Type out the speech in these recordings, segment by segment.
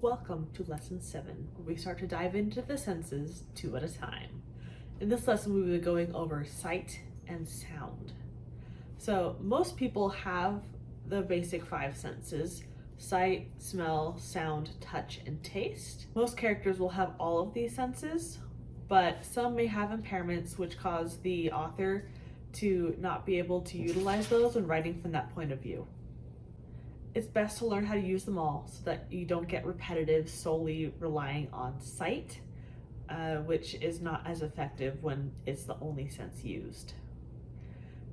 Welcome to Lesson 7, where we start to dive into the senses two at a time. In this lesson, we will be going over sight and sound. So most people have the basic 5 senses: sight, smell, sound, touch, and taste. Most characters will have all of these senses, but some may have impairments which cause the author to not be able to utilize those when writing from that point of view. It's best to learn how to use them all so that you don't get repetitive solely relying on sight, which is not as effective when it's the only sense used.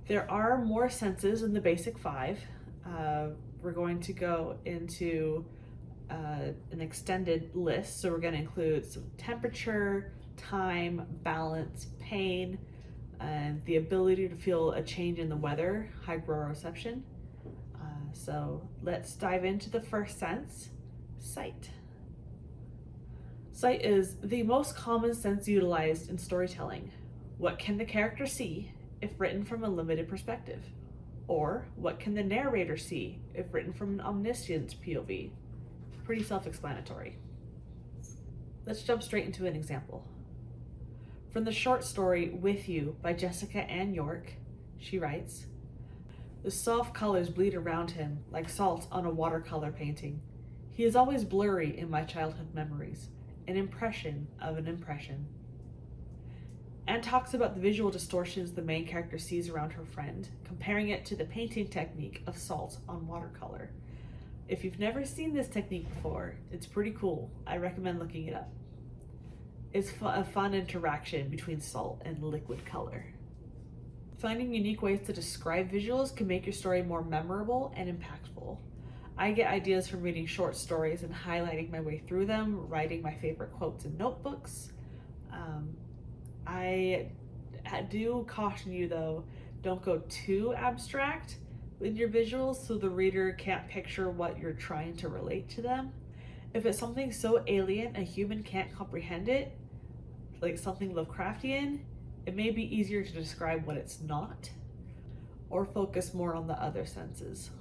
There are more senses in the basic 5. We're going to go into an extended list, so we're going to include some temperature, time, balance, pain, and the ability to feel a change in the weather, hygroreception. So let's dive into the first sense, sight. Sight is the most common sense utilized in storytelling. What can the character see if written from a limited perspective? Or what can the narrator see if written from an omniscient POV? Pretty self-explanatory. Let's jump straight into an example. From the short story With You by Jessica Ann York, she writes, "The soft colors bleed around him like salt on a watercolor painting. He is always blurry in my childhood memories, an impression of an impression." Anne talks about the visual distortions the main character sees around her friend, comparing it to the painting technique of salt on watercolor. If you've never seen this technique before, it's pretty cool. I recommend looking it up. It's a fun interaction between salt and liquid color. Finding unique ways to describe visuals can make your story more memorable and impactful. I get ideas from reading short stories and highlighting my way through them, writing my favorite quotes in notebooks. I do caution you though, don't go too abstract with your visuals so the reader can't picture what you're trying to relate to them. If it's something so alien a human can't comprehend it, like something Lovecraftian, it may be easier to describe what it's not, or focus more on the other senses.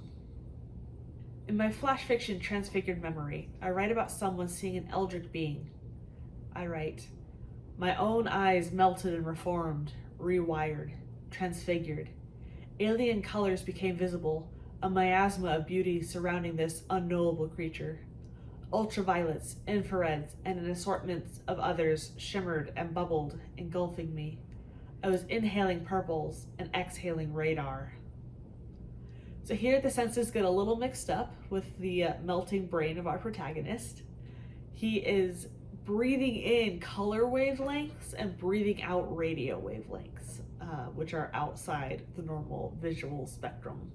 In my flash fiction Transfigured Memory, I write about someone seeing an eldritch being. I write, "My own eyes melted and reformed, rewired, transfigured. Alien colors became visible, a miasma of beauty surrounding this unknowable creature. Ultraviolets, infrareds, and an assortment of others shimmered and bubbled, engulfing me. I was inhaling purples and exhaling radar." So here the senses get a little mixed up with the melting brain of our protagonist. He is breathing in color wavelengths and breathing out radio wavelengths, which are outside the normal visual spectrum.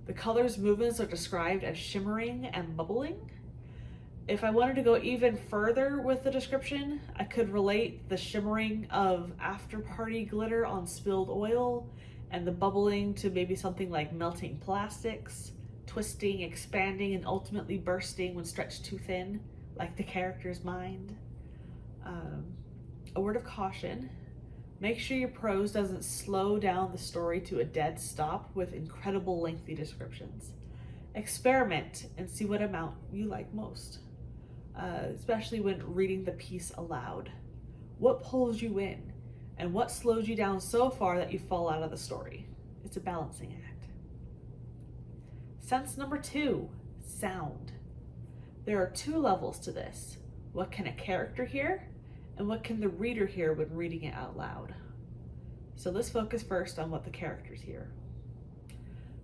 The colors movements are described as shimmering and bubbling. If I wanted to go even further with the description, I could relate the shimmering of after-party glitter on spilled oil and the bubbling to maybe something like melting plastics, twisting, expanding, and ultimately bursting when stretched too thin, like the character's mind. A word of caution, make sure your prose doesn't slow down the story to a dead stop with incredible lengthy descriptions. Experiment and see what amount you like most. Especially when reading the piece aloud. What pulls you in, and what slows you down so far that you fall out of the story? It's a balancing act. Sense number 2, sound. There are 2 levels to this. What can a character hear, and what can the reader hear when reading it out loud? So let's focus first on what the characters hear.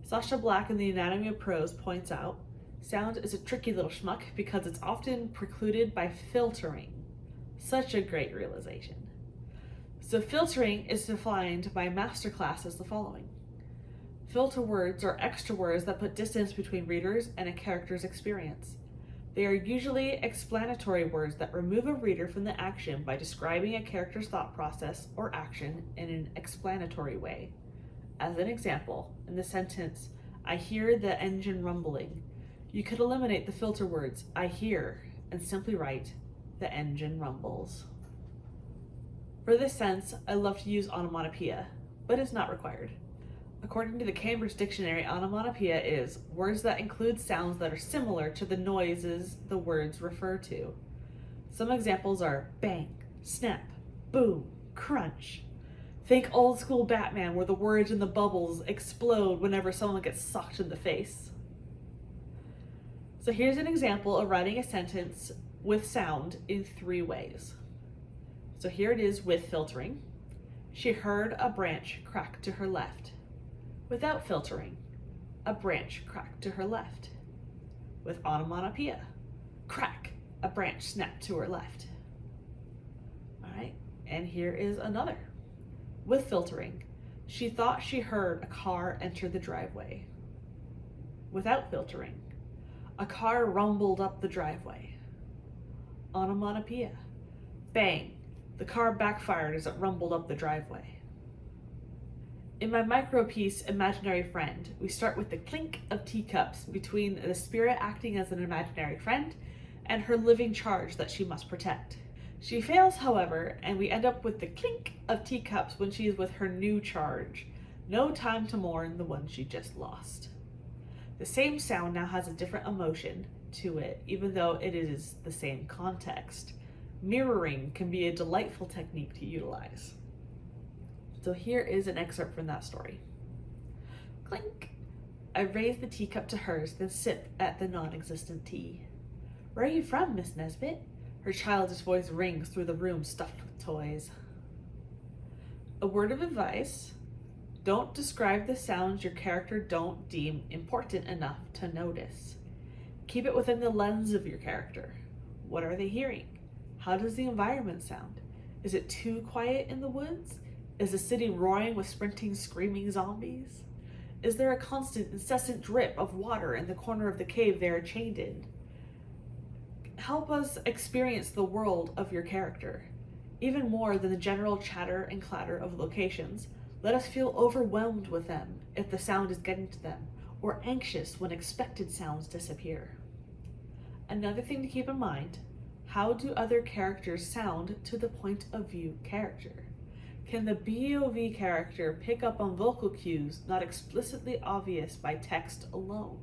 Sasha Black in The Anatomy of Prose points out, sound is a tricky little schmuck because it's often precluded by filtering. Such a great realization. So filtering is defined by masterclass as the following. Filter words are extra words that put distance between readers and a character's experience. They are usually explanatory words that remove a reader from the action by describing a character's thought process or action in an explanatory way. As an example, in the sentence, "I hear the engine rumbling," you could eliminate the filter words "I hear" and simply write "the engine rumbles." For this sense, I love to use onomatopoeia, but it's not required. According to the Cambridge Dictionary, onomatopoeia is words that include sounds that are similar to the noises the words refer to. Some examples are bang, snap, boom, crunch. Think old school Batman where the words in the bubbles explode whenever someone gets socked in the face. So here's an example of writing a sentence with sound in 3 ways. So here it is with filtering. She heard a branch crack to her left. Without filtering, a branch cracked to her left. With onomatopoeia, crack, a branch snapped to her left. All right, and here is another. With filtering, she thought she heard a car enter the driveway. Without filtering, a car rumbled up the driveway. Onomatopoeia, bang, the car backfired as it rumbled up the driveway. In my micro piece, Imaginary Friend, we start with the clink of teacups between the spirit acting as an imaginary friend and her living charge that she must protect. She fails, however, and we end up with the clink of teacups when she is with her new charge. No time to mourn the one she just lost. The same sound now has a different emotion to it, even though it is the same context. Mirroring can be a delightful technique to utilize. So here is an excerpt from that story. Clink. I raise the teacup to hers, then sip at the non-existent tea. Where are you from, Miss Nesbit? Her childish voice rings through the room stuffed with toys. A word of advice: don't describe the sounds your character don't deem important enough to notice. Keep it within the lens of your character. What are they hearing? How does the environment sound? Is it too quiet in the woods? Is the city roaring with sprinting, screaming zombies? Is there a constant, incessant drip of water in the corner of the cave they are chained in? Help us experience the world of your character. Even more than the general chatter and clatter of locations, let us feel overwhelmed with them if the sound is getting to them, or anxious when expected sounds disappear. Another thing to keep in mind: how do other characters sound to the point of view character? Can the BOV character pick up on vocal cues not explicitly obvious by text alone?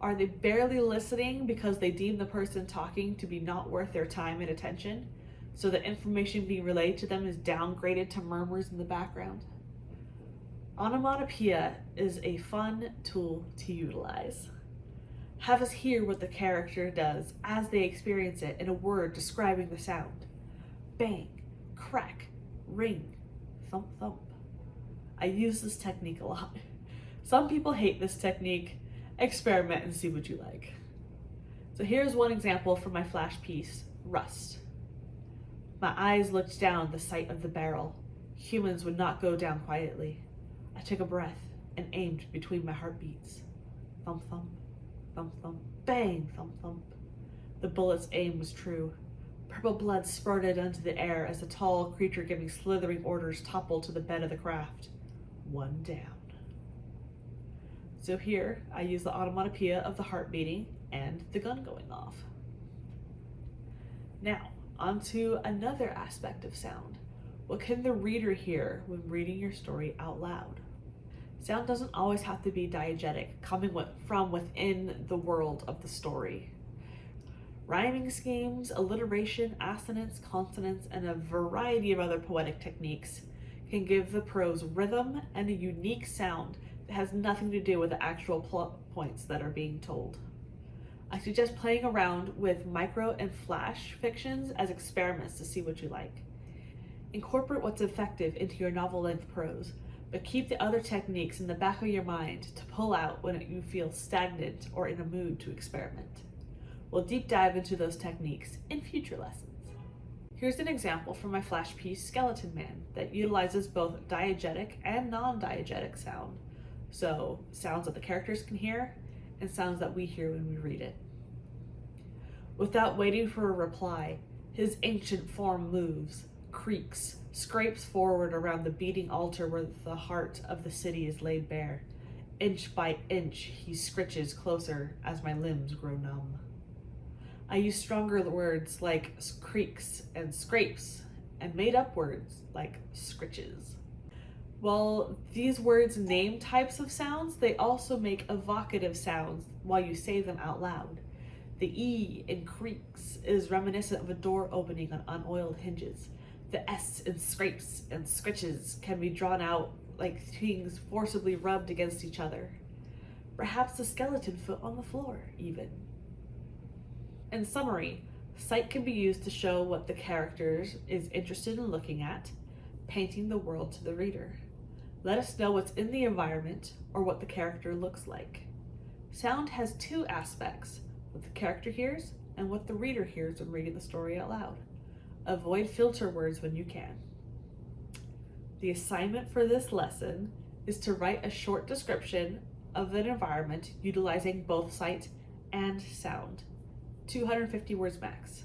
Are they barely listening because they deem the person talking to be not worth their time and attention, so the information being relayed to them is downgraded to murmurs in the background? Onomatopoeia is a fun tool to utilize. Have us hear what the character does as they experience it in a word describing the sound. Bang, crack, ring, thump, thump. I use this technique a lot. Some people hate this technique. Experiment and see what you like. So here's one example from my flash piece, Rust. My eyes looked down the sight of the barrel. Humans would not go down quietly. I took a breath and aimed between my heartbeats. Thump, thump, thump, thump, bang, thump, thump. The bullet's aim was true. Purple blood spurted into the air as the tall creature giving slithering orders toppled to the bed of the craft. One down. So here, I use the onomatopoeia of the heart beating and the gun going off. Now, onto another aspect of sound. What can the reader hear when reading your story out loud? Sound doesn't always have to be diegetic, coming from within the world of the story. Rhyming schemes, alliteration, assonance, consonants, and a variety of other poetic techniques can give the prose rhythm and a unique sound that has nothing to do with the actual plot points that are being told. I suggest playing around with micro and flash fictions as experiments to see what you like. Incorporate what's effective into your novel-length prose, but keep the other techniques in the back of your mind to pull out when you feel stagnant or in a mood to experiment. We'll deep dive into those techniques in future lessons. Here's an example from my flash piece, Skeleton Man, that utilizes both diegetic and non-diegetic sound. So sounds that the characters can hear and sounds that we hear when we read it. Without waiting for a reply, his ancient form moves, creaks, scrapes forward around the beating altar where the heart of the city is laid bare. Inch by inch, he scritches closer as my limbs grow numb. I use stronger words like creaks and scrapes, and made up words like scritches. While these words name types of sounds, they also make evocative sounds while you say them out loud. The E in creaks is reminiscent of a door opening on unoiled hinges. The S in scrapes and scritches can be drawn out like things forcibly rubbed against each other. Perhaps a skeleton foot on the floor, even. In summary, sight can be used to show what the character is interested in looking at, painting the world to the reader. Let us know what's in the environment or what the character looks like. Sound has two aspects, what the character hears and what the reader hears when reading the story out loud. Avoid filter words when you can. The assignment for this lesson is to write a short description of an environment utilizing both sight and sound. 250 words max.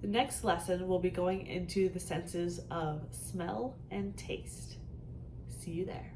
The next lesson will be going into the senses of smell and taste. See you there.